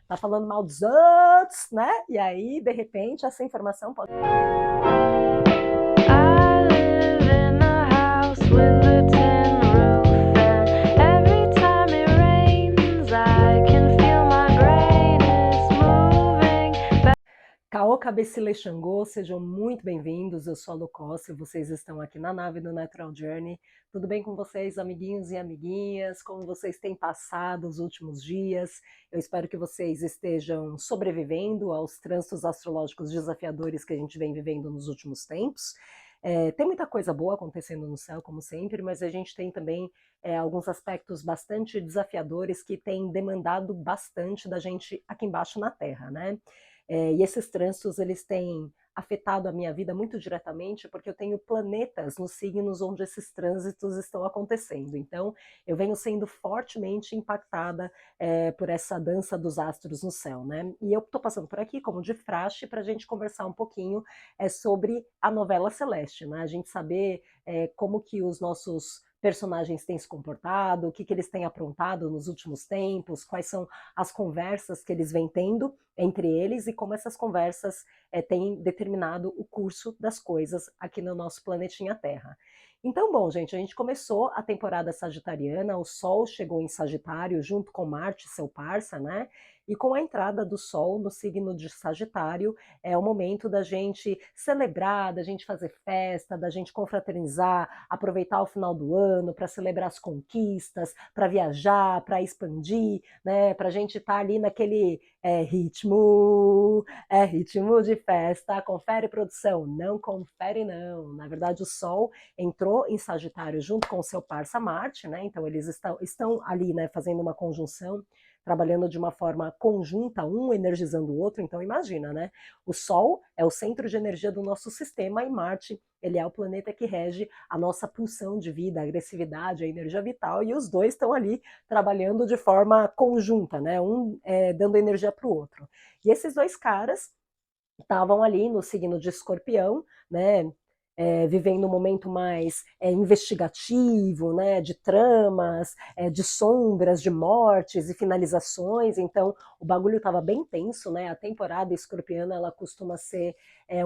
tá falando mal dos outros, né? E aí, de repente, essa informação pode... I live in a house with a tin roof, and every time it rains, I can feel my brain is moving. Caô, Cabecila e Xangô, sejam muito bem-vindos, eu sou a Lucócia, vocês estão aqui na nave do Natural Journey. Tudo bem com vocês, amiguinhos e amiguinhas? Como vocês têm passado os últimos dias? Eu espero que vocês estejam sobrevivendo aos trânsitos astrológicos desafiadores que a gente vem vivendo nos últimos tempos. Tem muita coisa boa acontecendo no céu, como sempre, mas a gente tem também alguns aspectos bastante desafiadores que têm demandado bastante da gente aqui embaixo na Terra, né? E esses trânsitos, eles têm afetado a minha vida muito diretamente, porque eu tenho planetas nos signos onde esses trânsitos estão acontecendo. Então, eu venho sendo fortemente impactada por essa dança dos astros no céu, né? E eu estou passando por aqui, como de praxe, para a gente conversar um pouquinho sobre a novela Celeste, né? A gente saber como que os nossos personagens têm se comportado, o que, que eles têm aprontado nos últimos tempos, quais são as conversas que eles vêm tendo entre eles e como essas conversas têm determinado o curso das coisas aqui no nosso planetinha Terra. Então, bom, gente, a gente começou a temporada sagitariana, o Sol chegou em Sagitário junto com Marte, seu parça, né? E com a entrada do Sol no signo de Sagitário, é o momento da gente celebrar, da gente fazer festa, da gente confraternizar, aproveitar o final do ano para celebrar as conquistas, para viajar, para expandir, né? Para a gente estar ali naquele ritmo de festa. Confere, produção? Não confere, não. Na verdade, o Sol entrou em Sagitário junto com o seu parça Marte, né? Então eles estão ali, né, fazendo uma conjunção, trabalhando de uma forma conjunta, um energizando o outro. Então imagina, né? O Sol é o centro de energia do nosso sistema e Marte, ele é o planeta que rege a nossa pulsão de vida, a agressividade, a energia vital, e os dois estão ali trabalhando de forma conjunta, né? Um dando energia para o outro. E esses dois caras estavam ali no signo de Escorpião, né? Vivendo um momento mais investigativo, né, de tramas, de sombras, de mortes e finalizações. Então o bagulho estava bem tenso, né? A temporada escorpiana ela costuma ser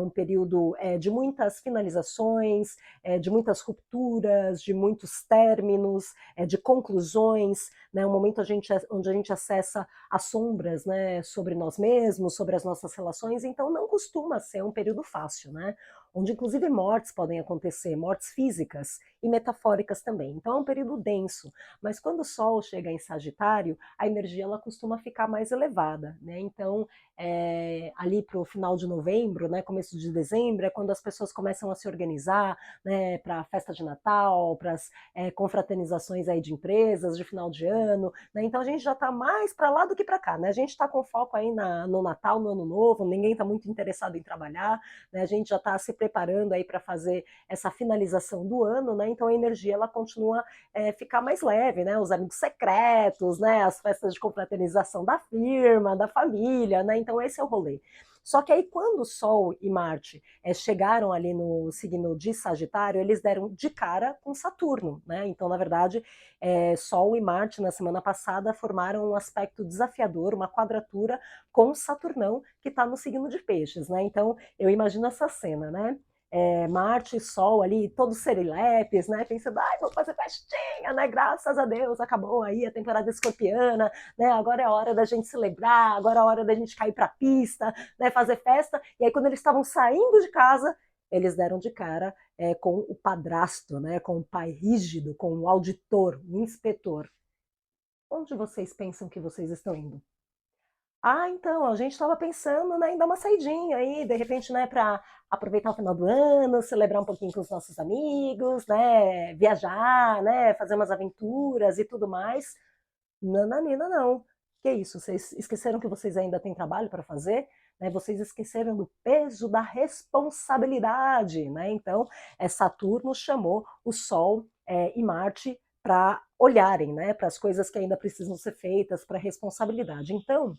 um período de muitas finalizações, de muitas rupturas, de muitos términos, de conclusões, né? Um momento onde a gente acessa as sombras, né, sobre nós mesmos, sobre as nossas relações. Então não costuma ser um período fácil, né? Onde inclusive mortes podem acontecer, mortes físicas e metafóricas também. Então é um período denso, mas quando o Sol chega em Sagitário, a energia ela costuma ficar mais elevada, né? Então ali para o final de novembro, né, começo de dezembro, é quando as pessoas começam a se organizar, né, para a festa de Natal, para as confraternizações aí de empresas de final de ano, né? Então a gente já está mais para lá do que para cá, né? A gente está com foco aí no Natal, no Ano Novo, ninguém está muito interessado em trabalhar, né? A gente já está se preparando aí para fazer essa finalização do ano, né? Então a energia ela continua ficar mais leve, né? Os amigos secretos, né? As festas de confraternização da firma, da família, né? Então esse é o rolê. Só que aí quando o Sol e Marte chegaram ali no signo de Sagitário, eles deram de cara com Saturno, né? Então na verdade Sol e Marte na semana passada formaram um aspecto desafiador, uma quadratura com Saturnão que está no signo de Peixes, né? Então eu imagino essa cena, né? Marte e Sol ali, todos serilepes, né? Pensando, ai, vou fazer festinha, né? Graças a Deus, acabou aí a temporada escorpiana, né? Agora é a hora da gente celebrar, agora é a hora da gente cair pra pista, né? Fazer festa. E aí, quando eles estavam saindo de casa, eles deram de cara com o padrasto, né? Com o pai rígido, com o auditor, o inspetor. Onde vocês pensam que vocês estão indo? Ah, então, a gente estava pensando, né, em dar uma saidinha aí, de repente, né, para aproveitar o final do ano, celebrar um pouquinho com os nossos amigos, né, viajar, né, fazer umas aventuras e tudo mais. Nananina, não. Que isso? Vocês esqueceram que vocês ainda têm trabalho para fazer? Né? Vocês esqueceram do peso da responsabilidade, né? Então, Saturno chamou o Sol e Marte para olharem, né, para as coisas que ainda precisam ser feitas, para a responsabilidade. Então,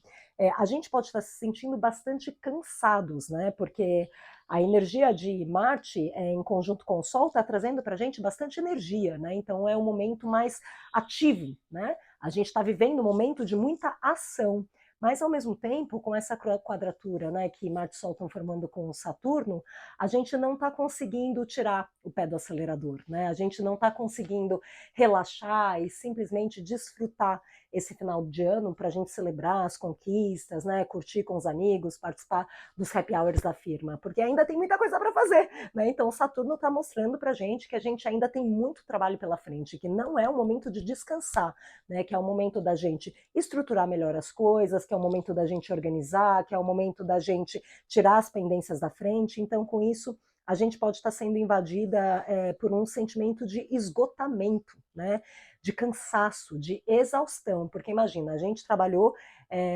a gente pode estar se sentindo bastante cansados, né, porque a energia de Marte, em conjunto com o Sol, está trazendo para a gente bastante energia, né? Então é um momento mais ativo, né? A gente está vivendo um momento de muita ação, Mas, ao mesmo tempo, com essa quadratura, né, que Marte e Sol estão formando com o Saturno, a gente não está conseguindo tirar o pé do acelerador, né? A gente não está conseguindo relaxar e simplesmente desfrutar esse final de ano para a gente celebrar as conquistas, né, curtir com os amigos, participar dos happy hours da firma, porque ainda tem muita coisa para fazer, né? Então o Saturno está mostrando para a gente que a gente ainda tem muito trabalho pela frente, que não é o momento de descansar, né? Que é o momento da gente estruturar melhor as coisas, que é o momento da gente organizar, que é o momento da gente tirar as pendências da frente. Então, com isso, a gente pode estar sendo invadida por um sentimento de esgotamento, né? De cansaço, de exaustão, porque imagina, a gente trabalhou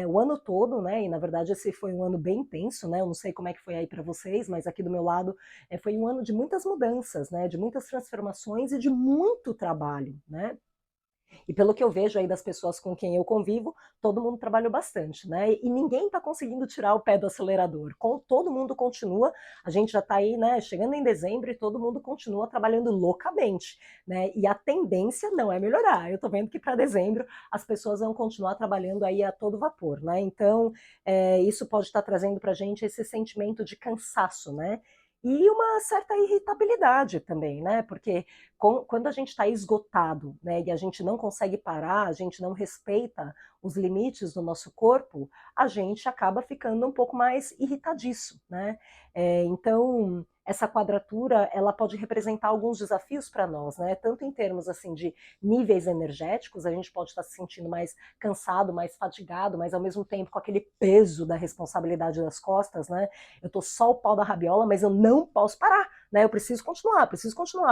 o ano todo, né? E na verdade esse foi um ano bem intenso, né? Eu não sei como é que foi aí para vocês, mas aqui do meu lado foi um ano de muitas mudanças, né? De muitas transformações e de muito trabalho, né? E pelo que eu vejo aí das pessoas com quem eu convivo, todo mundo trabalhou bastante, né? E ninguém está conseguindo tirar o pé do acelerador. Todo mundo continua, a gente já está aí, né? Chegando em dezembro e todo mundo continua trabalhando loucamente, né? E a tendência não é melhorar. Eu estou vendo que para dezembro as pessoas vão continuar trabalhando aí a todo vapor, né? Então, isso pode estar trazendo para a gente esse sentimento de cansaço, né? E uma certa irritabilidade também, né? Porque quando a gente está esgotado, né, e a gente não consegue parar, a gente não respeita os limites do nosso corpo, a gente acaba ficando um pouco mais irritadiço, né? Então, essa quadratura, ela pode representar alguns desafios para nós, né? Tanto em termos assim de níveis energéticos, a gente pode estar se sentindo mais cansado, mais fatigado, mas ao mesmo tempo com aquele peso da responsabilidade das costas, né? Eu tô só o pau da rabiola, mas eu não posso parar, né? Eu preciso continuar, eu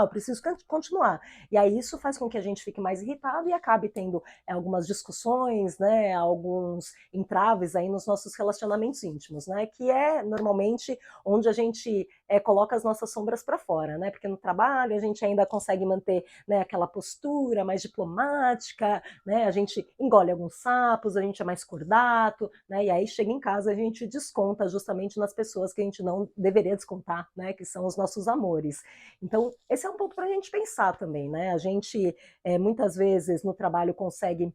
preciso continuar. E aí isso faz com que a gente fique mais irritado e acabe tendo algumas discussões, né? Alguns entraves aí nos nossos relacionamentos íntimos, né? Que é normalmente onde a gente coloca as nossas sombras para fora, né? Porque no trabalho a gente ainda consegue manter, né, aquela postura mais diplomática, né? A gente engole alguns sapos, a gente é mais cordato, né? E aí chega em casa a gente desconta justamente nas pessoas que a gente não deveria descontar, né? Que são os nossos amores. Então, esse é um ponto para a gente pensar também, né? A gente muitas vezes no trabalho consegue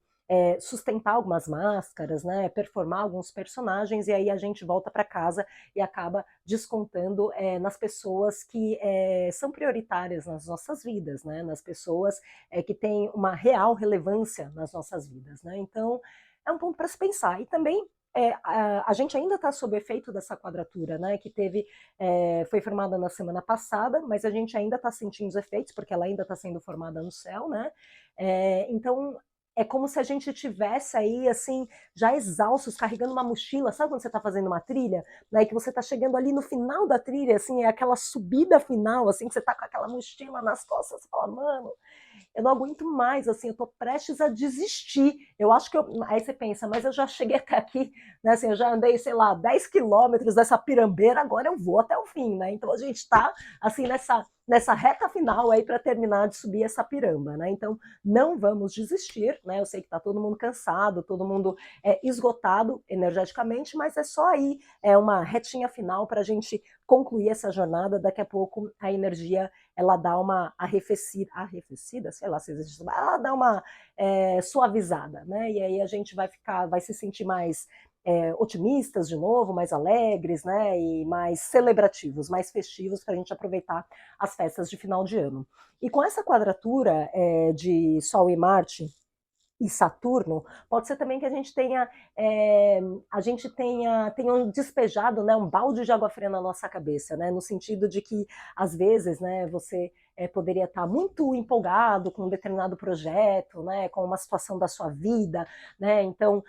sustentar algumas máscaras, né, performar alguns personagens, e aí a gente volta para casa e acaba descontando nas pessoas que são prioritárias nas nossas vidas, né, nas pessoas que têm uma real relevância nas nossas vidas, né? Então, é um ponto para se pensar. E também a gente ainda está sob efeito dessa quadratura, né, que foi formada na semana passada, mas a gente ainda está sentindo os efeitos, porque ela ainda está sendo formada no céu, né? Então, é como se a gente tivesse aí, assim, já exaustos, carregando uma mochila. Sabe quando você está fazendo uma trilha, né, que você está chegando ali no final da trilha, assim, é aquela subida final, assim, que você está com aquela mochila nas costas, você fala, mano, eu não aguento mais, assim, eu tô prestes a desistir. Eu acho que aí você pensa, mas eu já cheguei até aqui, né? Assim, eu já andei, sei lá, 10 quilômetros dessa pirambeira, agora eu vou até o fim, né? Então a gente tá, assim, nessa reta final aí para terminar de subir essa piramba, né? Então não vamos desistir, né? Eu sei que tá todo mundo cansado, todo mundo esgotado energeticamente, mas é só aí uma retinha final para a gente concluir essa jornada. Daqui a pouco a energia ela dá uma arrefecida, sei lá se existe, ela dá uma suavizada, né? E aí a gente vai se sentir mais otimistas de novo, mais alegres, né? E mais celebrativos, mais festivos para a gente aproveitar as festas de final de ano. E com essa quadratura de Sol e Marte e Saturno, pode ser também que tenha um despejado, né, um balde de água fria na nossa cabeça, né, no sentido de que às vezes, né, você poderia estar muito empolgado com um determinado projeto, né, com uma situação da sua vida, né, então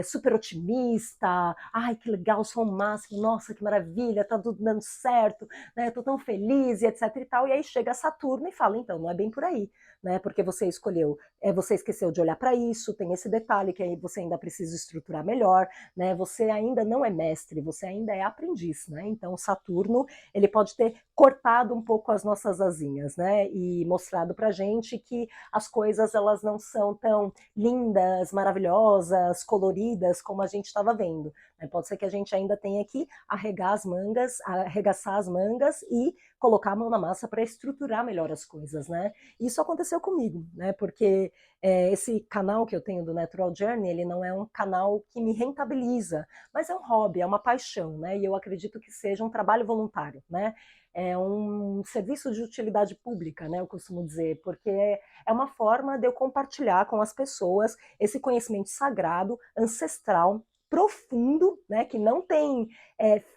super otimista, ai que legal, sou o máximo, nossa que maravilha, tá tudo dando certo, né, tô tão feliz e etc e tal, e aí chega Saturno e fala, então não é bem por aí, né, porque você esqueceu de olhar para isso, tem esse detalhe que aí você ainda precisa estruturar melhor, né? Você ainda não é mestre, você ainda é aprendiz, né? Então Saturno, ele pode ter cortado um pouco as nossas asinhas, né? E mostrado pra gente que as coisas elas não são tão lindas, maravilhosas, coloridas como a gente estava vendo. Né? Pode ser que a gente ainda tenha que arregaçar as mangas e colocar a mão na massa para estruturar melhor as coisas, né? Isso aconteceu aconteceu comigo, né? Porque esse canal que eu tenho do Natural Journey, ele não é um canal que me rentabiliza, mas é um hobby, é uma paixão, né? E eu acredito que seja um trabalho voluntário, né? É um serviço de utilidade pública, né? Eu costumo dizer, porque é uma forma de eu compartilhar com as pessoas esse conhecimento sagrado, ancestral, profundo, né, que não tem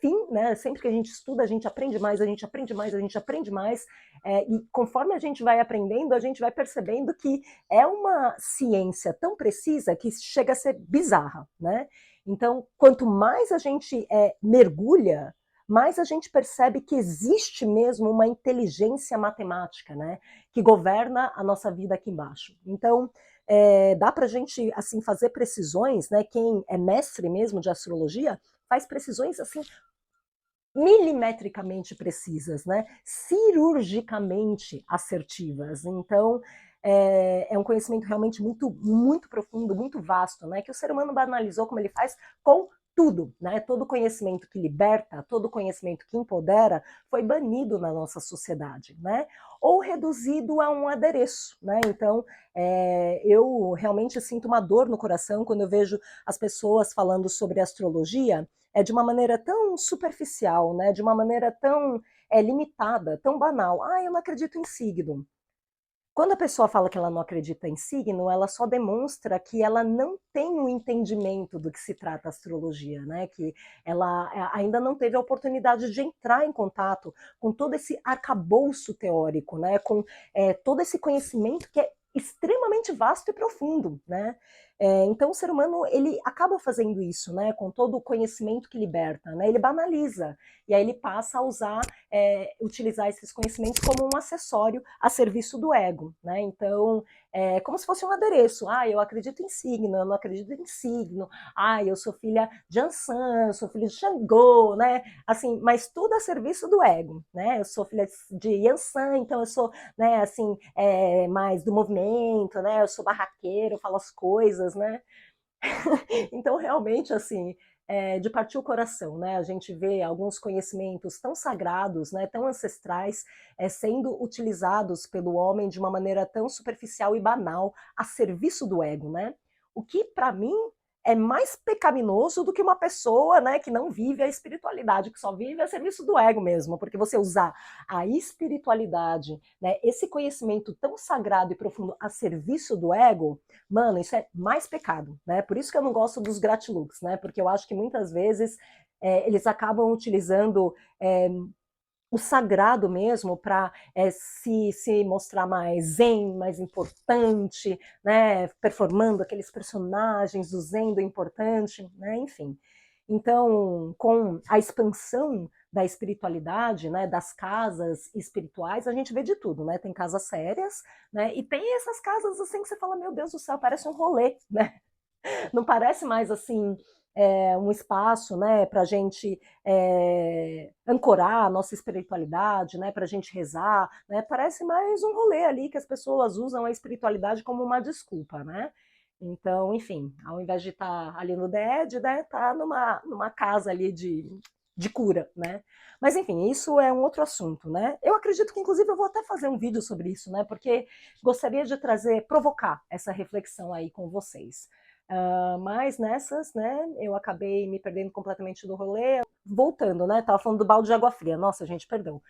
fim, né, sempre que a gente estuda, a gente aprende mais, a gente aprende mais, a gente aprende mais, e conforme a gente vai aprendendo, a gente vai percebendo que é uma ciência tão precisa que chega a ser bizarra, né? Então, quanto mais a gente mergulha, mais a gente percebe que existe mesmo uma inteligência matemática, né, que governa a nossa vida aqui embaixo. Então, dá para a gente assim fazer precisões, né? Quem é mestre mesmo de astrologia faz precisões assim milimetricamente precisas, né? Cirurgicamente assertivas. Então é um conhecimento realmente muito, muito profundo, muito vasto, né? Que o ser humano banalizou como ele faz com tudo, né? Todo conhecimento que liberta, todo conhecimento que empodera, foi banido na nossa sociedade, né? Ou reduzido a um adereço, né? Então, eu realmente sinto uma dor no coração quando eu vejo as pessoas falando sobre astrologia de uma maneira tão superficial, né? De uma maneira tão limitada, tão banal. Ah, eu não acredito em signo. Quando a pessoa fala que ela não acredita em signo, ela só demonstra que ela não tem um entendimento do que se trata a astrologia, né? Que ela ainda não teve a oportunidade de entrar em contato com todo esse arcabouço teórico, né? Com todo esse conhecimento que é extremamente vasto e profundo, né? Então o ser humano ele acaba fazendo isso, né? Com todo o conhecimento que liberta, né? Ele banaliza e aí ele passa a usar, utilizar esses conhecimentos como um acessório a serviço do ego, né? Então como se fosse um adereço. Ah, eu acredito em signo, eu não acredito em signo. Ah, eu sou filha de Ansan, eu sou filha de Xangô, né? Assim, mas tudo a serviço do ego, né? Eu sou filha de Yansan, então eu sou, né? Assim, mais do movimento, né? Eu sou barraqueiro, eu falo as coisas, né? Então, realmente, assim, de partir o coração, né? A gente vê alguns conhecimentos tão sagrados, né? Tão ancestrais, sendo utilizados pelo homem de uma maneira tão superficial e banal, a serviço do ego, né? O que, para mim, é mais pecaminoso do que uma pessoa, né, que não vive a espiritualidade, que só vive a serviço do ego mesmo, porque você usar a espiritualidade, né, esse conhecimento tão sagrado e profundo a serviço do ego, mano, isso é mais pecado, né? Por isso que eu não gosto dos gratilux, né? Porque eu acho que muitas vezes eles acabam utilizando o sagrado mesmo para se mostrar mais zen, mais importante, né? Performando aqueles personagens do zen do importante, né? Enfim. Então, com a expansão da espiritualidade, né, das casas espirituais, a gente vê de tudo, né? Tem casas sérias, né? E tem essas casas assim que você fala, meu Deus do céu, parece um rolê, né? Não parece mais assim um espaço, né, para a gente ancorar a nossa espiritualidade, né, para a gente rezar, né? Parece mais um rolê ali que as pessoas usam a espiritualidade como uma desculpa, né? Então, enfim, ao invés de estar ali no DED, né, tá numa casa ali de cura, né? Mas enfim, isso é um outro assunto, né? Eu acredito que, inclusive, eu vou até fazer um vídeo sobre isso, né? Porque gostaria de provocar essa reflexão aí com vocês. Mas nessas, né, eu acabei me perdendo completamente do rolê. Voltando, né? Tava falando do balde de água fria. Nossa, gente, perdão.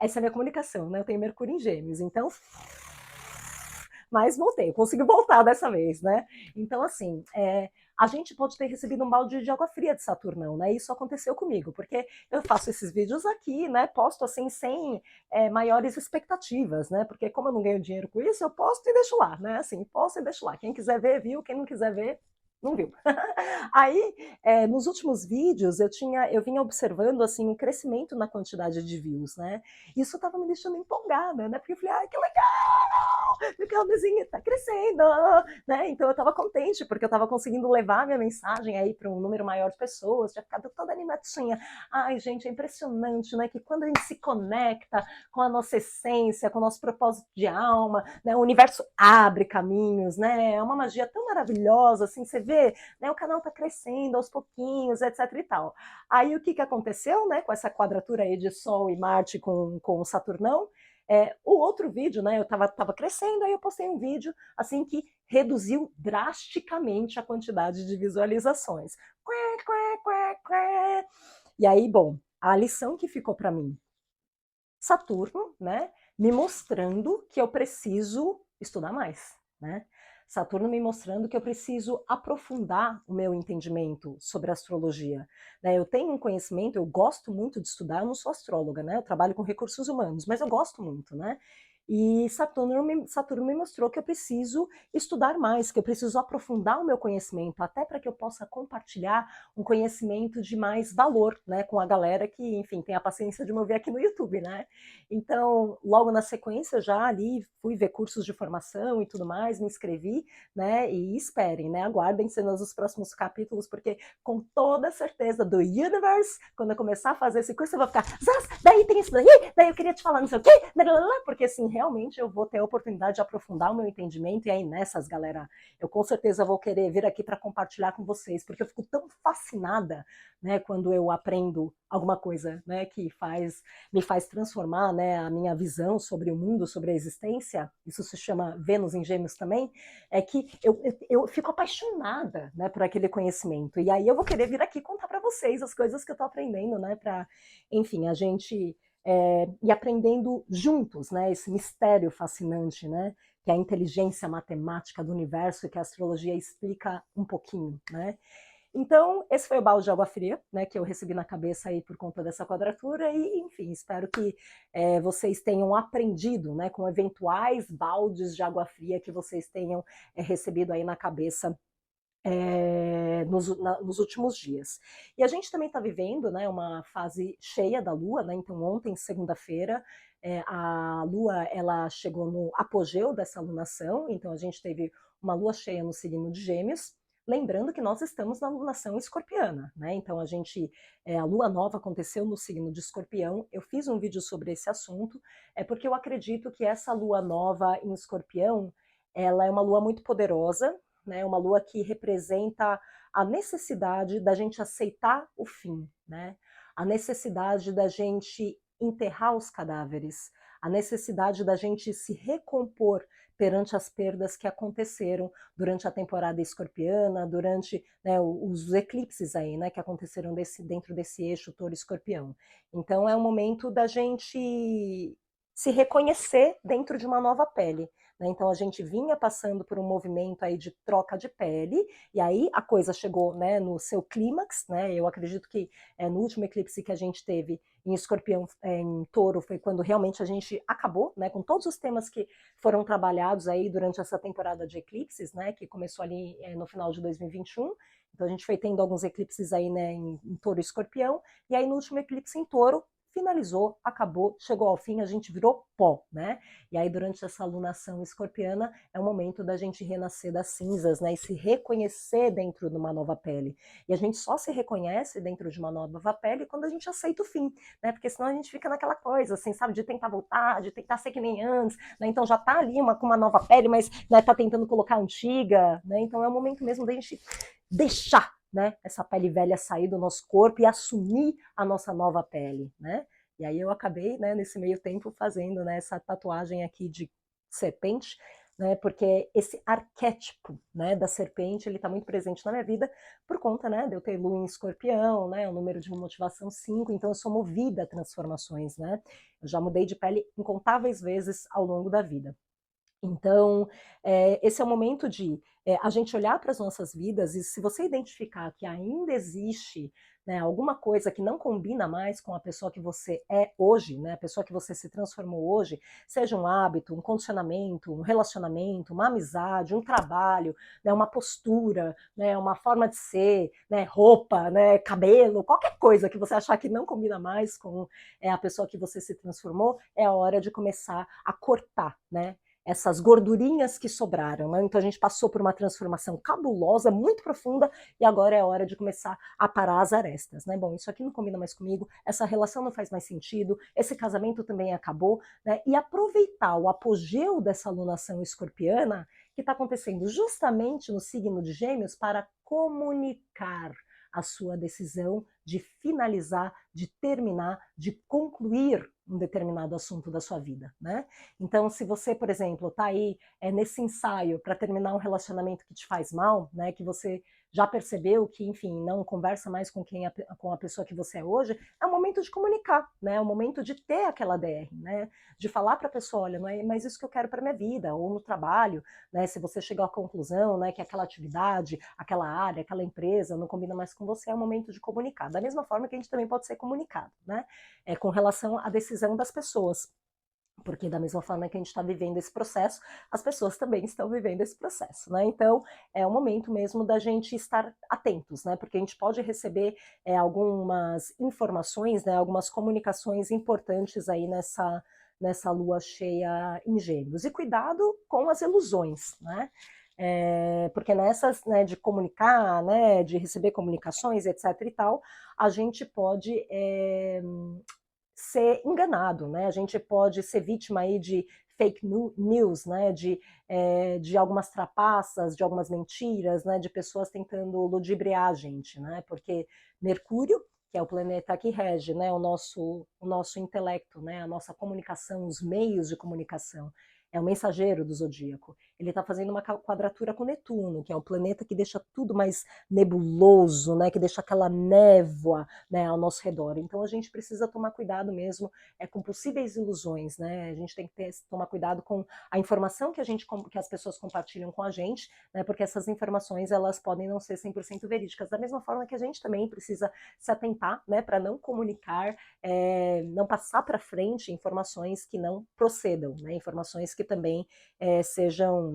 Essa é a minha comunicação, né? Eu tenho Mercúrio em Gêmeos, então. Mas voltei, eu consegui voltar dessa vez, né? Então, assim, a gente pode ter recebido um balde de água fria de Saturnão, né? Isso aconteceu comigo, porque eu faço esses vídeos aqui, né? Posto assim, sem maiores expectativas, né? Porque como eu não ganho dinheiro com isso, eu posto e deixo lá, né? Assim, posto e deixo lá. Quem quiser ver, viu. Quem não quiser ver, não viu. Aí, nos últimos vídeos, eu vinha observando assim um crescimento na quantidade de views, né? Isso estava me deixando empolgada, né? Porque eu falei, ai, que legal! Meu canalzinho está crescendo, né? Então eu estava contente porque eu estava conseguindo levar minha mensagem aí para um número maior de pessoas, já ficado toda animadinha. Ai, gente, é impressionante, né? Que quando a gente se conecta com a nossa essência, com o nosso propósito de alma, né? O universo abre caminhos, né? É uma magia tão maravilhosa, assim, você vê, né? O canal está crescendo aos pouquinhos, etc e tal. Aí o que aconteceu, né? Com essa quadratura aí de Sol e Marte com o Saturnão? O outro vídeo, né, eu tava crescendo, aí eu postei um vídeo assim que reduziu drasticamente a quantidade de visualizações. Quê, quê, quê, quê. E aí, bom, a lição que ficou para mim, Saturno, né, me mostrando que eu preciso estudar mais, né? Saturno me mostrando que eu preciso aprofundar o meu entendimento sobre astrologia. Né? Eu tenho um conhecimento, eu gosto muito de estudar, eu não sou astróloga, né? Eu trabalho com recursos humanos, mas eu gosto muito, né? E Saturno me mostrou que eu preciso estudar mais, que eu preciso aprofundar o meu conhecimento, até para que eu possa compartilhar um conhecimento de mais valor, né, com a galera que, enfim, tem a paciência de me ouvir aqui no YouTube, né? Então, logo na sequência, já ali fui ver cursos de formação e tudo mais, me inscrevi, né? E esperem, né? Aguardem cenas dos próximos capítulos, porque com toda certeza do Universe, quando eu começar a fazer esse curso, eu vou ficar, Zaz, daí tem isso daí eu queria te falar não sei o quê, porque assim, realmente eu vou ter a oportunidade de aprofundar o meu entendimento, e aí nessas, galera, eu com certeza vou querer vir aqui para compartilhar com vocês, porque eu fico tão fascinada, né, quando eu aprendo alguma coisa, né, que me faz transformar, né, a minha visão sobre o mundo, sobre a existência. Isso se chama Vênus em Gêmeos também. É que eu fico apaixonada, né, por aquele conhecimento. E aí eu vou querer vir aqui contar para vocês as coisas que eu estou aprendendo, né, para, enfim, a gente ir aprendendo juntos, né, esse mistério fascinante, né, que é a inteligência matemática do universo e que a astrologia explica um pouquinho, né. Então, esse foi o balde de água fria, né, que eu recebi na cabeça aí por conta dessa quadratura, e, enfim, espero que vocês tenham aprendido, né, com eventuais baldes de água fria que vocês tenham recebido aí na cabeça nos últimos dias. E a gente também está vivendo, né, uma fase cheia da Lua, né, então ontem, segunda-feira, a Lua ela chegou no apogeu dessa lunação, então a gente teve uma Lua cheia no signo de Gêmeos, lembrando que nós estamos na lunação escorpiana, né? Então a Lua nova aconteceu no signo de Escorpião. Eu fiz um vídeo sobre esse assunto, porque eu acredito que essa Lua nova em Escorpião, ela é uma Lua muito poderosa, né? Uma Lua que representa a necessidade da gente aceitar o fim, né? A necessidade da gente enterrar os cadáveres, a necessidade da gente se recompor perante as perdas que aconteceram durante a temporada escorpiana, durante, né, os eclipses aí, né, que aconteceram dentro desse eixo touro-escorpião. Então é um momento da gente se reconhecer dentro de uma nova pele. Né? Então a gente vinha passando por um movimento aí de troca de pele, e aí a coisa chegou, né, no seu clímax, né? Eu acredito que no último eclipse que a gente teve em Escorpião, em Touro, foi quando realmente a gente acabou, né, com todos os temas que foram trabalhados aí durante essa temporada de eclipses, né, que começou ali no final de 2021. Então a gente foi tendo alguns eclipses aí, né, em Touro e Escorpião, e aí no último eclipse em Touro, finalizou, acabou, chegou ao fim, a gente virou pó, né? E aí durante essa alunação escorpiana é o momento da gente renascer das cinzas, né? E se reconhecer dentro de uma nova pele. E a gente só se reconhece dentro de uma nova pele quando a gente aceita o fim, né? Porque senão a gente fica naquela coisa, assim, sabe? De tentar voltar, de tentar ser que nem antes, né? Então já tá ali com uma nova pele, mas né, tá tentando colocar a antiga, né? Então é o momento mesmo da gente deixar, né, essa pele velha sair do nosso corpo e assumir a nossa nova pele, né? E aí eu acabei, né, nesse meio tempo fazendo, né, essa tatuagem aqui de serpente, né, porque esse arquétipo, né, da serpente, ele está muito presente na minha vida por conta, né, de eu ter Lua em Escorpião, né, o número de motivação 5, então eu sou movida a transformações, né? Eu já mudei de pele incontáveis vezes ao longo da vida. Então, esse é o momento de a gente olhar para as nossas vidas, e se você identificar que ainda existe, né, alguma coisa que não combina mais com a pessoa que você é hoje, né, a pessoa que você se transformou hoje, seja um hábito, um condicionamento, um relacionamento, uma amizade, um trabalho, né, uma postura, né, uma forma de ser, né, roupa, né, cabelo, qualquer coisa que você achar que não combina mais com a pessoa que você se transformou, é a hora de começar a cortar, né? Essas gordurinhas que sobraram, né? Então a gente passou por uma transformação cabulosa, muito profunda, e agora é a hora de começar a parar as arestas, né? Bom, isso aqui não combina mais comigo, essa relação não faz mais sentido, esse casamento também acabou, né? E aproveitar o apogeu dessa alunação escorpiana, que está acontecendo justamente no signo de Gêmeos, para comunicar a sua decisão de finalizar, de terminar, de concluir, um determinado assunto da sua vida, né? Então, se você, por exemplo, está aí nesse ensaio para terminar um relacionamento que te faz mal, né, que você já percebeu que, enfim, não conversa mais com a pessoa que você é hoje, é o momento de comunicar, né? É o momento de ter aquela DR, né? De falar para a pessoa, olha, não é mais isso que eu quero para minha vida, ou no trabalho, né? Se você chegou à conclusão, né, que aquela atividade, aquela área, aquela empresa não combina mais com você, é o momento de comunicar. Da mesma forma que a gente também pode ser comunicado, né? Com relação à decisão das pessoas. Porque da mesma forma que a gente está vivendo esse processo, as pessoas também estão vivendo esse processo, né? Então, é o momento mesmo da gente estar atentos, né? Porque a gente pode receber algumas informações, né? Algumas comunicações importantes aí nessa lua cheia em Gêmeos. E cuidado com as ilusões, né? Porque nessas, né, de comunicar, né, de receber comunicações, etc e tal, a gente pode ser enganado, né? A gente pode ser vítima aí de fake news, né? De algumas trapaças, de algumas mentiras, né? De pessoas tentando ludibriar a gente, né? Porque Mercúrio, que é o planeta que rege, né? O nosso intelecto, né? A nossa comunicação, os meios de comunicação, é o mensageiro do zodíaco. Ele está fazendo uma quadratura com Netuno, que é um planeta que deixa tudo mais nebuloso, né? Que deixa aquela névoa, né, ao nosso redor. Então a gente precisa tomar cuidado mesmo com possíveis ilusões, né? A gente tem que tomar cuidado com a informação que as pessoas compartilham com a gente, né? Porque essas informações elas podem não ser 100% verídicas. Da mesma forma que a gente também precisa se atentar, né, para não comunicar, não passar para frente informações que não procedam, né? Informações que também sejam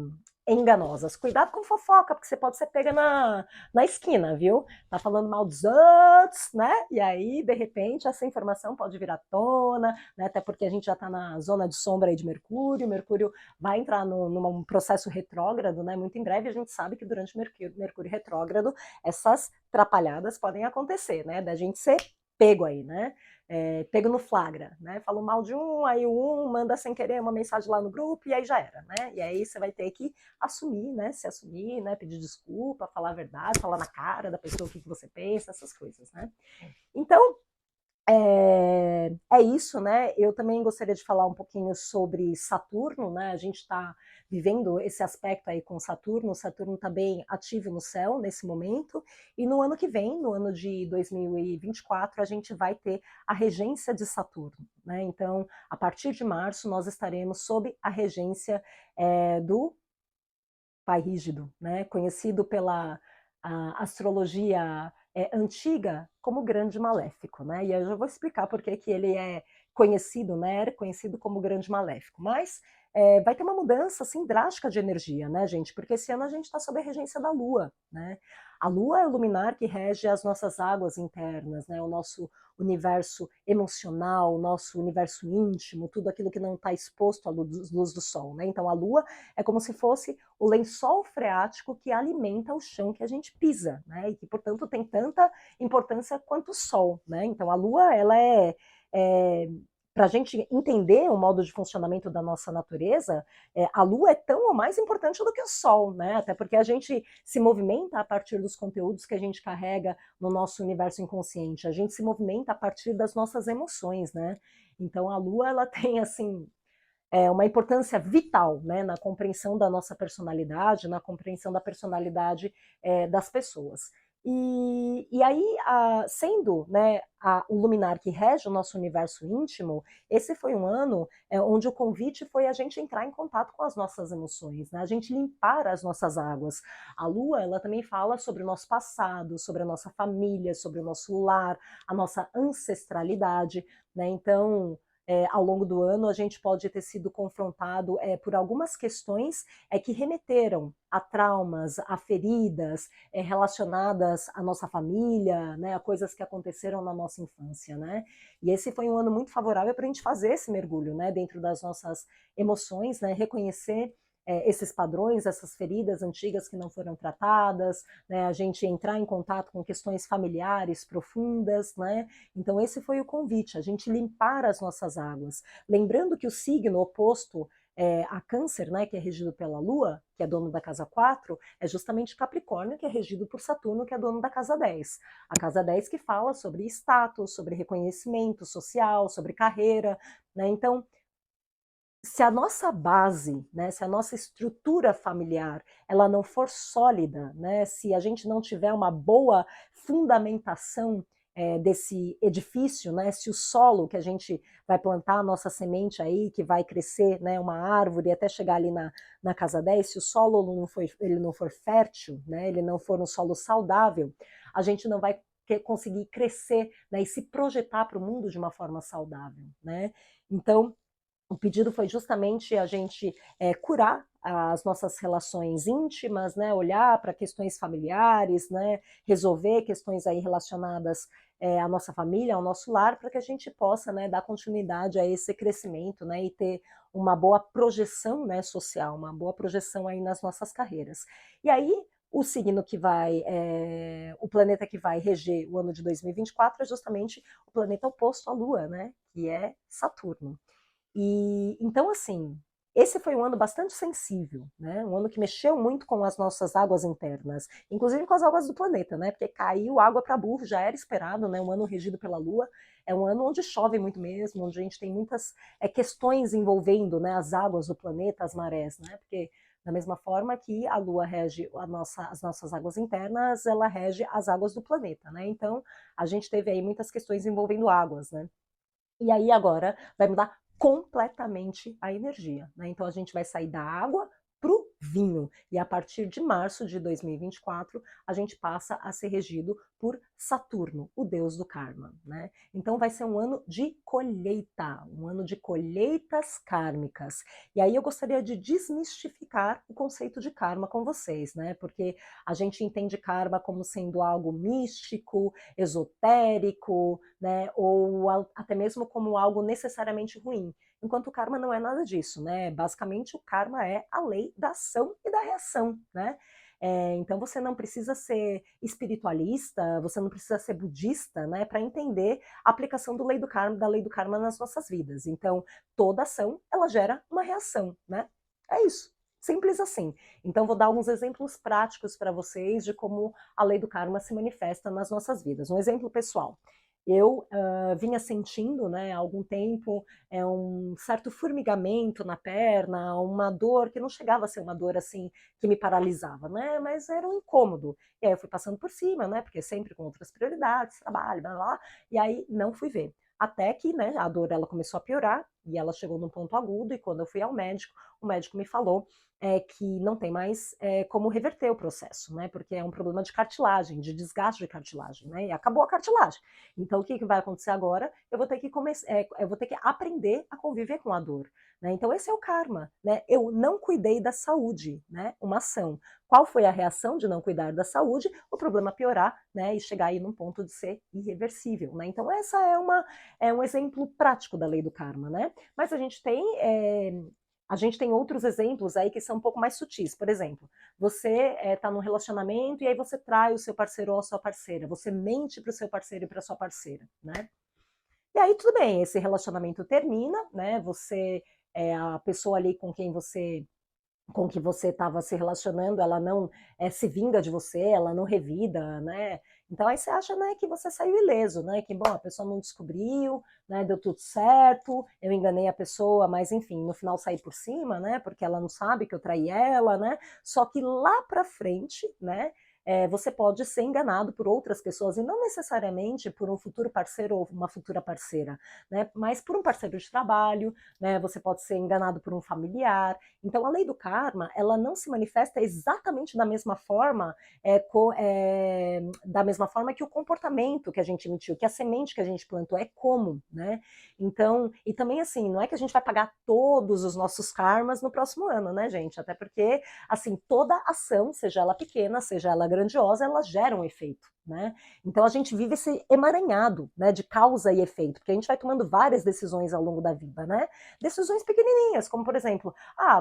enganosas. Cuidado com fofoca, porque você pode ser pega na esquina, viu? Tá falando mal dos outros, né? E aí, de repente, essa informação pode vir à tona, né? Até porque a gente já tá na zona de sombra aí de Mercúrio. Mercúrio vai entrar num processo retrógrado, né? Muito em breve. A gente sabe que durante o Mercúrio retrógrado, essas trapalhadas podem acontecer, né? Da gente ser pego aí, né? Pego no flagra, né? Falou mal de um, aí um manda sem querer uma mensagem lá no grupo e aí já era, né? E aí você vai ter que assumir, né? Se assumir, né? Pedir desculpa, falar a verdade, falar na cara da pessoa o que você pensa, essas coisas, né? Então, é isso, né? Eu também gostaria de falar um pouquinho sobre Saturno, né? A gente está vivendo esse aspecto aí com Saturno. Saturno está bem ativo no céu nesse momento, e no ano que vem, no ano de 2024, a gente vai ter a regência de Saturno, né? Então, a partir de março, nós estaremos sob a regência do Pai Rígido, né? Conhecido pela astrologia antiga como grande maléfico, né? E aí eu já vou explicar por que ele é conhecido, né? Era conhecido como grande maléfico. Mas vai ter uma mudança assim drástica de energia, né, gente? Porque esse ano a gente está sob a regência da Lua, né? A Lua é o luminar que rege as nossas águas internas, né? O nosso universo emocional, o nosso universo íntimo, tudo aquilo que não está exposto à luz do Sol, né? Então a Lua é como se fosse o lençol freático que alimenta o chão que a gente pisa, né? E que, portanto, tem tanta importância quanto o Sol, né? Então a Lua, ela para a gente entender o modo de funcionamento da nossa natureza, a Lua é tão ou mais importante do que o Sol, né? Até porque a gente se movimenta a partir dos conteúdos que a gente carrega no nosso universo inconsciente. A gente se movimenta a partir das nossas emoções, né? Então a Lua, ela tem assim uma importância vital, né, na compreensão da nossa personalidade, na compreensão da personalidade das pessoas. E aí, sendo, né, o luminar que rege o nosso universo íntimo, esse foi um ano onde o convite foi a gente entrar em contato com as nossas emoções, né, a gente limpar as nossas águas. A Lua, ela também fala sobre o nosso passado, sobre a nossa família, sobre o nosso lar, a nossa ancestralidade, né, então ao longo do ano a gente pode ter sido confrontado por algumas questões que remeteram a traumas, a feridas relacionadas à nossa família, né, a coisas que aconteceram na nossa infância, né? E esse foi um ano muito favorável para a gente fazer esse mergulho, né, dentro das nossas emoções, né, reconhecer esses padrões, essas feridas antigas que não foram tratadas, né, a gente entrar em contato com questões familiares profundas, né? Então esse foi o convite, a gente limpar as nossas águas. Lembrando que o signo oposto a Câncer, né, que é regido pela Lua, que é dono da casa 4, é justamente Capricórnio, que é regido por Saturno, que é dono da casa 10. A casa 10 que fala sobre status, sobre reconhecimento social, sobre carreira, né? Então, se a nossa base, né, se a nossa estrutura familiar, ela não for sólida, né, se a gente não tiver uma boa fundamentação desse edifício, né, se o solo que a gente vai plantar a nossa semente aí, que vai crescer, né, uma árvore até chegar ali na casa 10, se o solo ele não for fértil, né, ele não for um solo saudável, a gente não vai conseguir crescer, né, e se projetar para o mundo de uma forma saudável, né? Então, o pedido foi justamente a gente curar as nossas relações íntimas, né, olhar para questões familiares, né, resolver questões aí relacionadas à nossa família, ao nosso lar, para que a gente possa, né, dar continuidade a esse crescimento, né, e ter uma boa projeção, né, social, uma boa projeção aí nas nossas carreiras. E aí, o signo que vai, o planeta que vai reger o ano de 2024 é justamente o planeta oposto à Lua, né, que é Saturno. E então, assim, esse foi um ano bastante sensível, né? Um ano que mexeu muito com as nossas águas internas, inclusive com as águas do planeta, né? Porque caiu água para burro, já era esperado, né? Um ano regido pela Lua, é um ano onde chove muito mesmo, onde a gente tem muitas questões envolvendo, né, as águas do planeta, as marés, né? Porque da mesma forma que a Lua rege as nossas águas internas, ela rege as águas do planeta, né? Então, a gente teve aí muitas questões envolvendo águas, né? E aí agora vai mudar completamente a energia, né? Então a gente vai sair da água para o vinho. E a partir de março de 2024, a gente passa a ser regido por Saturno, o deus do karma, né? Então vai ser um ano de colheita, um ano de colheitas kármicas. E aí eu gostaria de desmistificar o conceito de karma com vocês, né? Porque a gente entende karma como sendo algo místico, esotérico, né? Ou até mesmo como algo necessariamente ruim. Enquanto o karma não é nada disso, né? Basicamente, o karma é a lei da ação e da reação, né? Então você não precisa ser espiritualista, você não precisa ser budista, né, para entender a aplicação da lei do karma nas nossas vidas. Então, toda ação, ela gera uma reação, né? É isso. Simples assim. Então, vou dar alguns exemplos práticos para vocês de como a lei do karma se manifesta nas nossas vidas. Um exemplo pessoal. Eu vinha sentindo, né, há algum tempo, um certo formigamento na perna, uma dor que não chegava a ser uma dor assim que me paralisava, né, mas era um incômodo. E aí eu fui passando por cima, né, porque sempre com outras prioridades, trabalho, blá, blá, e aí não fui ver. Até que, né, a dor ela começou a piorar e ela chegou num ponto agudo e quando eu fui ao médico, o médico me falou que não tem mais como reverter o processo, né, porque é um problema de cartilagem, de desgaste de cartilagem, né, e acabou a cartilagem. Então, o que vai acontecer agora? Eu vou ter que aprender a conviver com a dor. Né? Então, esse é o karma. Né? Eu não cuidei da saúde, né? Uma ação. Qual foi a reação de não cuidar da saúde? O problema piorar, né? E chegar aí num ponto de ser irreversível. Né? Então, essa é um exemplo prático da lei do karma. Né? Mas a gente tem outros exemplos aí que são um pouco mais sutis. Por exemplo, você está num relacionamento e aí você trai o seu parceiro ou a sua parceira. Você mente para o seu parceiro e para a sua parceira, né? E aí tudo bem, esse relacionamento termina, né? A pessoa ali com que você estava se relacionando, ela não se vinga de você, ela não revida, né? Então aí você acha, né, que você saiu ileso, né? Que bom, a pessoa não descobriu, né? Deu tudo certo, eu enganei a pessoa, mas enfim, no final saí por cima, né? Porque ela não sabe que eu traí ela, né? Só que lá para frente, né? Você pode ser enganado por outras pessoas e não necessariamente por um futuro parceiro ou uma futura parceira, né? Mas por um parceiro de trabalho, né? Você pode ser enganado por um familiar. Então, a lei do karma, ela não se manifesta exatamente da mesma forma que o comportamento que a gente emitiu, que a semente que a gente plantou é como, né? Então, e também assim, não é que a gente vai pagar todos os nossos karmas no próximo ano, né, gente? Até porque, assim, toda ação, seja ela pequena, seja ela grandiosa, ela gera um efeito, né? Então a gente vive esse emaranhado, né, de causa e efeito, porque a gente vai tomando várias decisões ao longo da vida, né? Decisões pequenininhas, como por exemplo,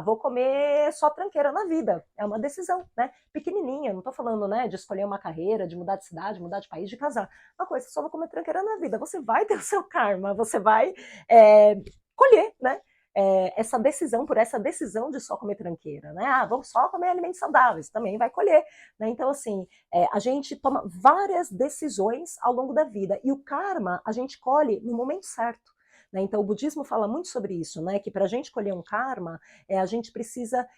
vou comer só tranqueira na vida. É uma decisão, né? Pequenininha, não tô falando, né, de escolher uma carreira, de mudar de cidade, mudar de país, de casar. Uma coisa, só vou comer tranqueira na vida. Você vai ter o seu karma, você vai colher, né? essa decisão, por essa decisão de só comer tranqueira, né? Ah, vamos só comer alimentos saudáveis, também vai colher, né? Então, assim, a gente toma várias decisões ao longo da vida, e o karma a gente colhe no momento certo. Né? Então, o budismo fala muito sobre isso, né? Que para a gente colher um karma, a gente precisa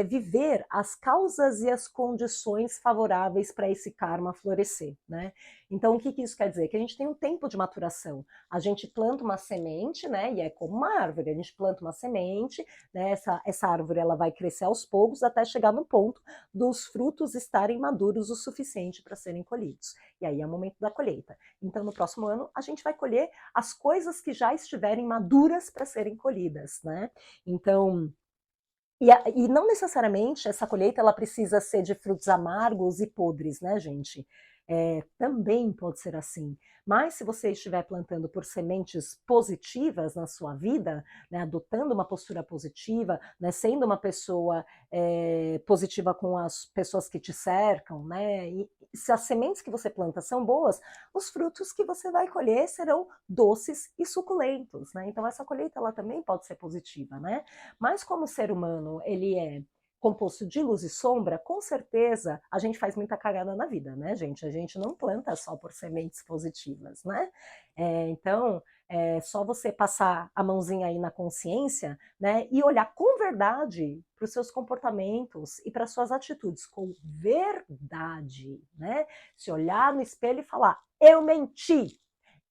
viver as causas e as condições favoráveis para esse karma florescer, né? Então, o que isso quer dizer? Que a gente tem um tempo de maturação. A gente planta uma semente, né? E é como uma árvore. A gente planta uma semente, né? Essa árvore ela vai crescer aos poucos até chegar no ponto dos frutos estarem maduros o suficiente para serem colhidos. E aí é o momento da colheita. Então, no próximo ano, a gente vai colher as coisas que já estiverem maduras para serem colhidas, né? Então, e não necessariamente essa colheita ela precisa ser de frutos amargos e podres, né, gente? Também pode ser assim. Mas se você estiver plantando por sementes positivas na sua vida, né, adotando uma postura positiva, né, sendo uma pessoa positiva com as pessoas que te cercam, né, e se as sementes que você planta são boas, os frutos que você vai colher serão doces e suculentos, né? Então essa colheita ela também pode ser positiva, né? Mas como o ser humano ele é composto de luz e sombra, com certeza a gente faz muita cagada na vida, né, gente? A gente não planta só por sementes positivas, né? Então, é só você passar a mãozinha aí na consciência, né, e olhar com verdade para os seus comportamentos e para suas atitudes, com verdade, né? Se olhar no espelho e falar, eu menti,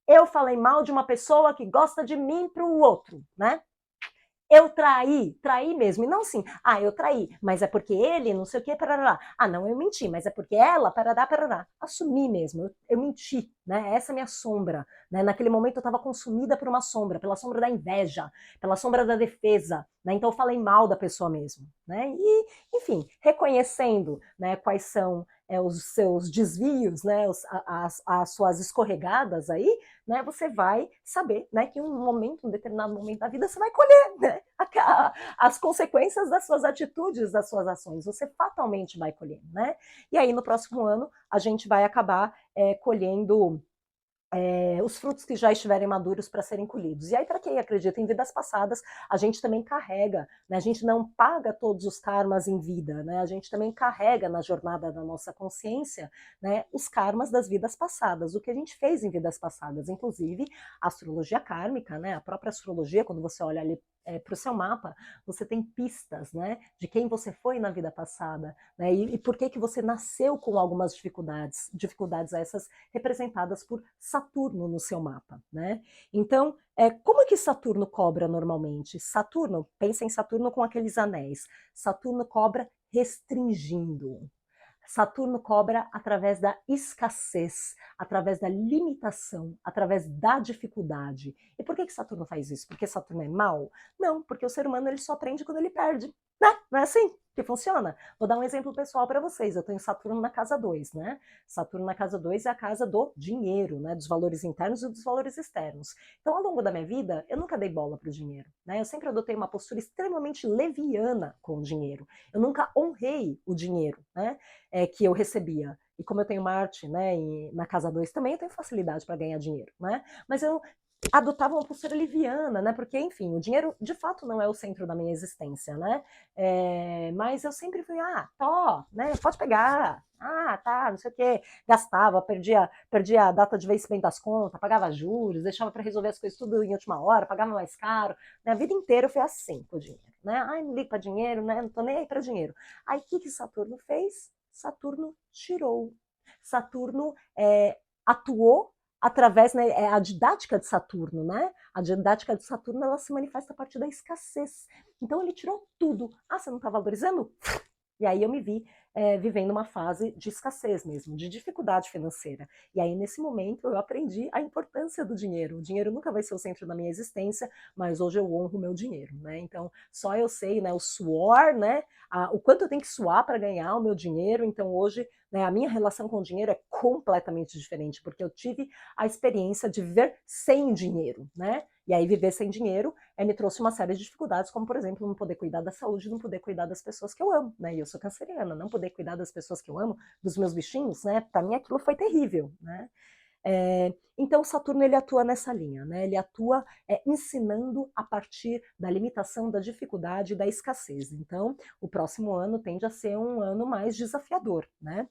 eu falei mal de uma pessoa que gosta de mim para o outro, né? Eu traí mesmo, e não assim, eu traí, mas é porque ele, não sei o que, parará. Não, eu menti, mas é porque ela, parará, parará. Assumi mesmo, eu menti, né? Essa é a minha sombra, né? Naquele momento eu estava consumida por uma sombra, pela sombra da inveja, pela sombra da defesa, né? Então eu falei mal da pessoa mesmo, né? E, enfim, reconhecendo, né, quais são os seus desvios, né, as suas escorregadas aí, né, você vai saber, né, que um determinado momento da vida, você vai colher, né, as consequências das suas atitudes, das suas ações. Você fatalmente vai colher, né? E aí no próximo ano a gente vai acabar colhendo os frutos que já estiverem maduros para serem colhidos. E aí, para quem acredita em vidas passadas, a gente também carrega, né? A gente não paga todos os karmas em vida, né? A gente também carrega na jornada da nossa consciência, né, os karmas das vidas passadas, o que a gente fez em vidas passadas, inclusive a astrologia kármica, né? A própria astrologia, quando você olha ali para o seu mapa, você tem pistas, né, de quem você foi na vida passada, né, e por que você nasceu com algumas dificuldades essas representadas por Saturno no seu mapa, né? Então, como é que Saturno cobra normalmente? Saturno, pensa em Saturno com aqueles anéis. Saturno cobra restringindo. Saturno cobra através da escassez, através da limitação, através da dificuldade. E por que Saturno faz isso? Porque Saturno é mau? Não, porque o ser humano ele só aprende quando ele perde. Né? Não é assim que funciona? Vou dar um exemplo pessoal para vocês. Eu tenho Saturno na casa 2, né? Saturno na casa 2 é a casa do dinheiro, né? Dos valores internos e dos valores externos. Então, ao longo da minha vida, eu nunca dei bola para o dinheiro, né? Eu sempre adotei uma postura extremamente leviana com o dinheiro. Eu nunca honrei o dinheiro, né? Que eu recebia. E como eu tenho Marte, né, na casa 2 também, eu tenho facilidade para ganhar dinheiro, né? Mas eu adotava uma postura liviana, né? Porque, enfim, o dinheiro de fato não é o centro da minha existência, né? Mas eu sempre fui, né? Pode pegar, tá, não sei o quê. Gastava, perdia a data de vencimento das contas, pagava juros, deixava para resolver as coisas tudo em última hora, pagava mais caro. Né? A vida inteira eu fui assim com o dinheiro, né? Não ligo para dinheiro, né? Não tô nem aí para dinheiro. Aí o que Saturno fez? Saturno tirou. Saturno atuou através, né, a didática de Saturno, né? A didática de Saturno ela se manifesta a partir da escassez. Então ele tirou tudo. Você não está valorizando? E aí eu me vi vivendo uma fase de escassez mesmo, de dificuldade financeira. E aí nesse momento eu aprendi a importância do dinheiro. O dinheiro nunca vai ser o centro da minha existência, mas hoje eu honro o meu dinheiro, né? Então só eu sei, né, o suor, né, o quanto eu tenho que suar para ganhar o meu dinheiro. Então hoje, né, a minha relação com o dinheiro é completamente diferente, porque eu tive a experiência de viver sem dinheiro, né? E aí viver sem dinheiro me trouxe uma série de dificuldades, como por exemplo, não poder cuidar da saúde, não poder cuidar das pessoas que eu amo, né? E eu sou canceriana, não poder cuidar das pessoas que eu amo, dos meus bichinhos, né? Para mim aquilo foi terrível, né? Então Saturno ele atua nessa linha, né? Ele atua ensinando a partir da limitação, da dificuldade e da escassez. Então o próximo ano tende a ser um ano mais desafiador, né?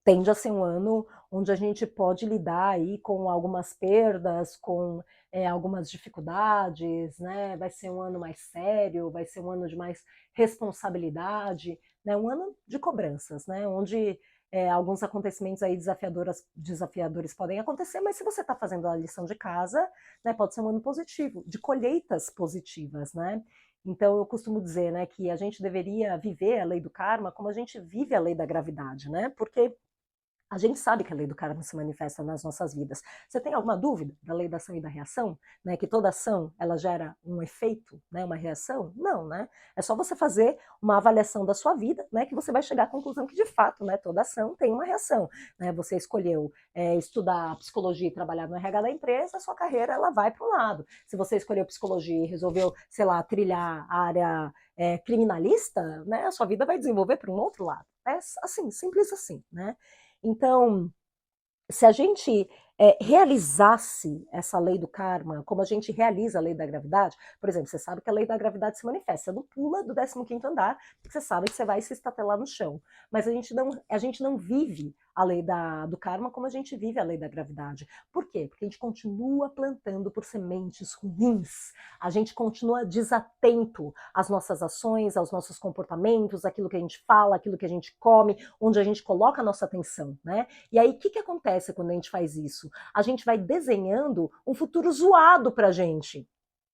Tende a ser um ano onde a gente pode lidar aí com algumas perdas, com algumas dificuldades, né? Vai ser um ano mais sério, vai ser um ano de mais responsabilidade, né? Um ano de cobranças, né? Onde alguns acontecimentos aí desafiadores podem acontecer, mas se você está fazendo a lição de casa, né, pode ser um ano positivo, de colheitas positivas, né? Então eu costumo dizer, né, que a gente deveria viver a lei do karma como a gente vive a lei da gravidade, né? Porque a gente sabe que a lei do karma se manifesta nas nossas vidas. Você tem alguma dúvida da lei da ação e da reação? Né? Que toda ação ela gera um efeito, né? Uma reação? Não, né? É só você fazer uma avaliação da sua vida, né? Que você vai chegar à conclusão que de fato, né? Toda ação tem uma reação. Né? Você escolheu estudar psicologia e trabalhar no RH da empresa, a sua carreira ela vai para um lado. Se você escolheu psicologia e resolveu, sei lá, trilhar a área criminalista, né? A sua vida vai desenvolver para um outro lado. É assim, simples assim, né? Então, se a gente realizasse essa lei do karma, como a gente realiza a lei da gravidade, por exemplo, você sabe que a lei da gravidade se manifesta, você não pula do 15º andar, porque você sabe que você vai se estatelar no chão. Mas a gente não vive a lei do karma como a gente vive a lei da gravidade. Por quê? Porque a gente continua plantando por sementes ruins, a gente continua desatento às nossas ações, aos nossos comportamentos, aquilo que a gente fala, aquilo que a gente come, onde a gente coloca a nossa atenção, né? E aí, o que acontece quando a gente faz isso? A gente vai desenhando um futuro zoado pra gente.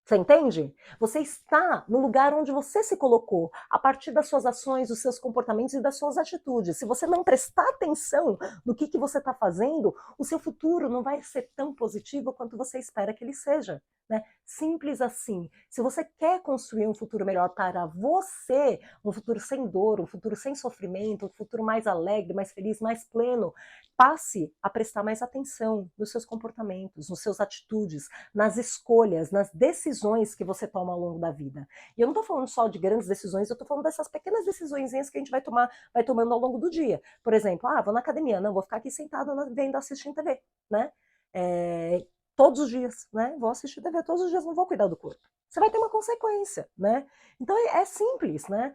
Você entende? Você está no lugar onde você se colocou, a partir das suas ações, dos seus comportamentos e das suas atitudes. Se você não prestar atenção no que você está fazendo, o seu futuro não vai ser tão positivo quanto você espera que ele seja. Né? Simples assim. Se você quer construir um futuro melhor para você, um futuro sem dor, um futuro sem sofrimento, um futuro mais alegre, mais feliz, mais pleno, passe a prestar mais atenção nos seus comportamentos, nas suas atitudes, nas escolhas, nas decisões que você toma ao longo da vida. E eu não estou falando só de grandes decisões, eu estou falando dessas pequenas decisões que a gente vai tomando ao longo do dia. Por exemplo, vou na academia, não, vou ficar aqui sentado vendo, assistindo TV, né? Todos os dias, né? Vou assistir TV todos os dias, não vou cuidar do corpo. Você vai ter uma consequência, né? Então é simples, né?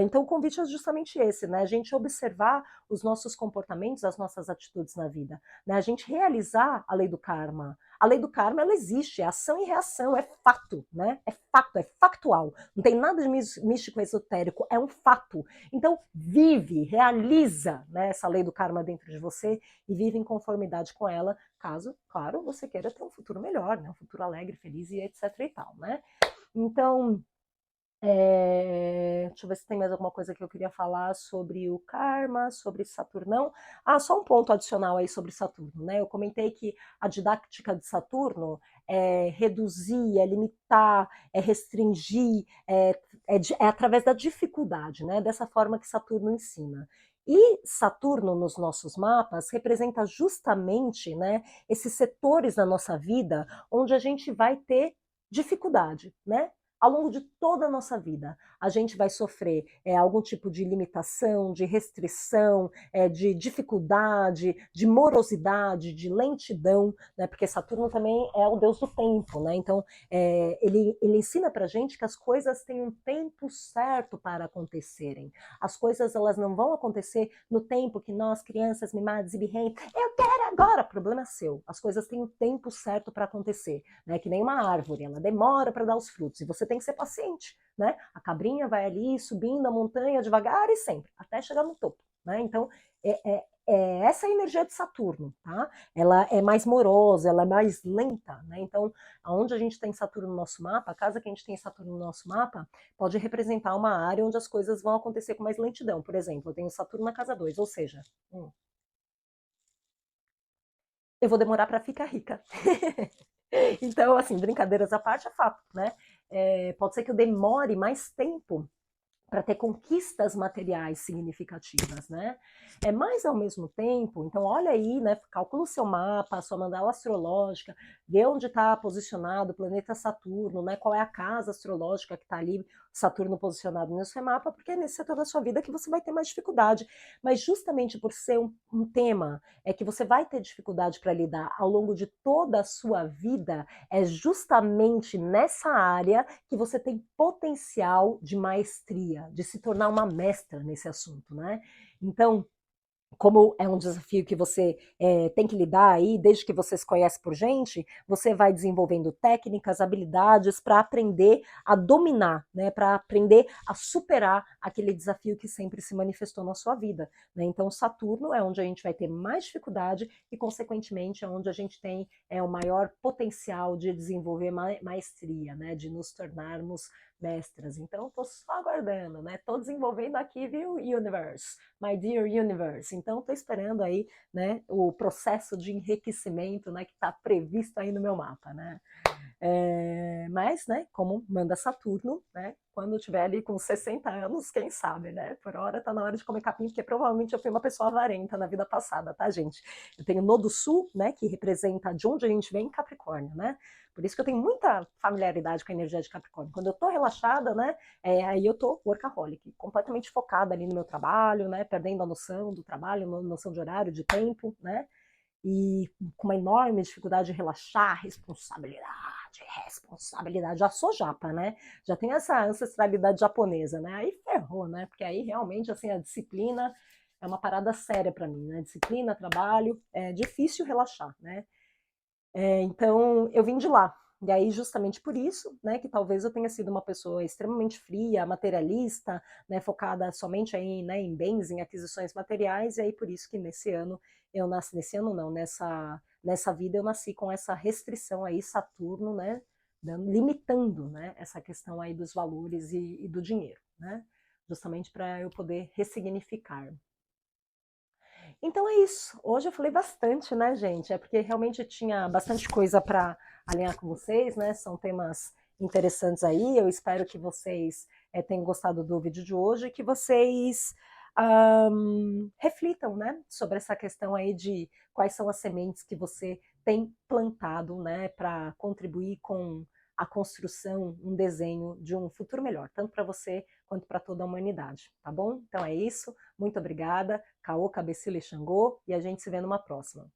Então o convite é justamente esse, né? A gente observar os nossos comportamentos, as nossas atitudes na vida, né? A gente realizar a lei do karma. A lei do karma, ela existe, é ação e reação, é fato, né? É fato, é factual. Não tem nada de místico esotérico, é um fato. Então vive, realiza, né, essa lei do karma dentro de você e vive em conformidade com ela, caso, claro, você queira ter um futuro melhor, né? Um futuro alegre, feliz e etc e tal, né? Então, deixa eu ver se tem mais alguma coisa que eu queria falar sobre o karma, sobre Saturnão. Só um ponto adicional aí sobre Saturno, né? Eu comentei que a didática de Saturno é reduzir, é limitar, é restringir, é através da dificuldade, né? Dessa forma que Saturno ensina. E Saturno nos nossos mapas representa justamente, né, esses setores da nossa vida onde a gente vai ter dificuldade, né? Ao longo de toda a nossa vida, a gente vai sofrer algum tipo de limitação, de restrição, de dificuldade, de morosidade, de lentidão, né? Porque Saturno também é o deus do tempo, né? Então, ele ensina pra gente que as coisas têm um tempo certo para acontecerem. As coisas, elas não vão acontecer no tempo que nós, crianças mimadas e birrentas, eu quero agora, problema é seu. As coisas têm um tempo certo para acontecer, né? Que nem uma árvore, ela demora para dar os frutos, e você tem que ser paciente, né? A cabrinha vai ali subindo a montanha devagar e sempre, até chegar no topo, né? Então, essa é a energia de Saturno, tá? Ela é mais morosa, ela é mais lenta, né? Então, aonde a gente tem Saturno no nosso mapa, a casa que a gente tem Saturno no nosso mapa, pode representar uma área onde as coisas vão acontecer com mais lentidão. Por exemplo, eu tenho Saturno na casa 2, ou seja, eu vou demorar para ficar rica. Então, assim, brincadeiras à parte, é fato, né? Pode ser que eu demore mais tempo para ter conquistas materiais significativas, né? Mas ao mesmo tempo, então olha aí, né? Calcula o seu mapa, a sua mandala astrológica, vê onde está posicionado o planeta Saturno, né? Qual é a casa astrológica que está ali, Saturno posicionado no seu mapa, porque é nesse setor da sua vida que você vai ter mais dificuldade. Mas justamente por ser um tema que você vai ter dificuldade para lidar ao longo de toda a sua vida, é justamente nessa área que você tem potencial de maestria, de se tornar uma mestra nesse assunto, né? Então, como é um desafio que você tem que lidar aí, desde que você se conhece por gente, você vai desenvolvendo técnicas, habilidades para aprender a dominar, né, para aprender a superar aquele desafio que sempre se manifestou na sua vida. Né? Então, Saturno é onde a gente vai ter mais dificuldade e, consequentemente, é onde a gente tem o maior potencial de desenvolver maestria, né, de nos tornarmos mestras. Então, estou só aguardando, né? Estou desenvolvendo aqui, viu, Universe, my dear Universe. Então, estou esperando aí, né, o processo de enriquecimento, né, que está previsto aí no meu mapa, né? Mas, né, como manda Saturno, né, quando eu estiver ali com 60 anos, quem sabe, né? Por hora tá na hora de comer capim, porque provavelmente eu fui uma pessoa avarenta na vida passada, tá, gente? Eu tenho Nodo Sul, né, que representa de onde a gente vem, Capricórnio, né? Por isso que eu tenho muita familiaridade com a energia de Capricórnio. Quando eu tô relaxada, né, aí eu tô workaholic, completamente focada ali no meu trabalho, né, perdendo a noção do trabalho, a noção de horário, de tempo, né? E com uma enorme dificuldade de relaxar, responsabilidade. Já sou japa, né? Já tenho essa ancestralidade japonesa, né? Aí ferrou, né? Porque aí realmente assim a disciplina é uma parada séria para mim, né? Disciplina, trabalho, é difícil relaxar, né? Então eu vim de lá. E aí, justamente por isso, né, que talvez eu tenha sido uma pessoa extremamente fria, materialista, né, focada somente aí, né, em bens, em aquisições materiais, e aí por isso que nesse ano eu nasci, nesse ano não, nessa vida eu nasci com essa restrição aí, Saturno, né, limitando, né, essa questão aí dos valores e do dinheiro, né, justamente para eu poder ressignificar. Então é isso. Hoje eu falei bastante, né, gente? É porque realmente tinha bastante coisa para alinhar com vocês, né? São temas interessantes aí. Eu espero que vocês tenham gostado do vídeo de hoje e que vocês reflitam, né, sobre essa questão aí de quais são as sementes que você tem plantado, né, para contribuir com a construção, um desenho de um futuro melhor, tanto para você quanto para toda a humanidade, tá bom? Então é isso. Muito obrigada. Caô, Cabecila e Xangô, e a gente se vê numa próxima.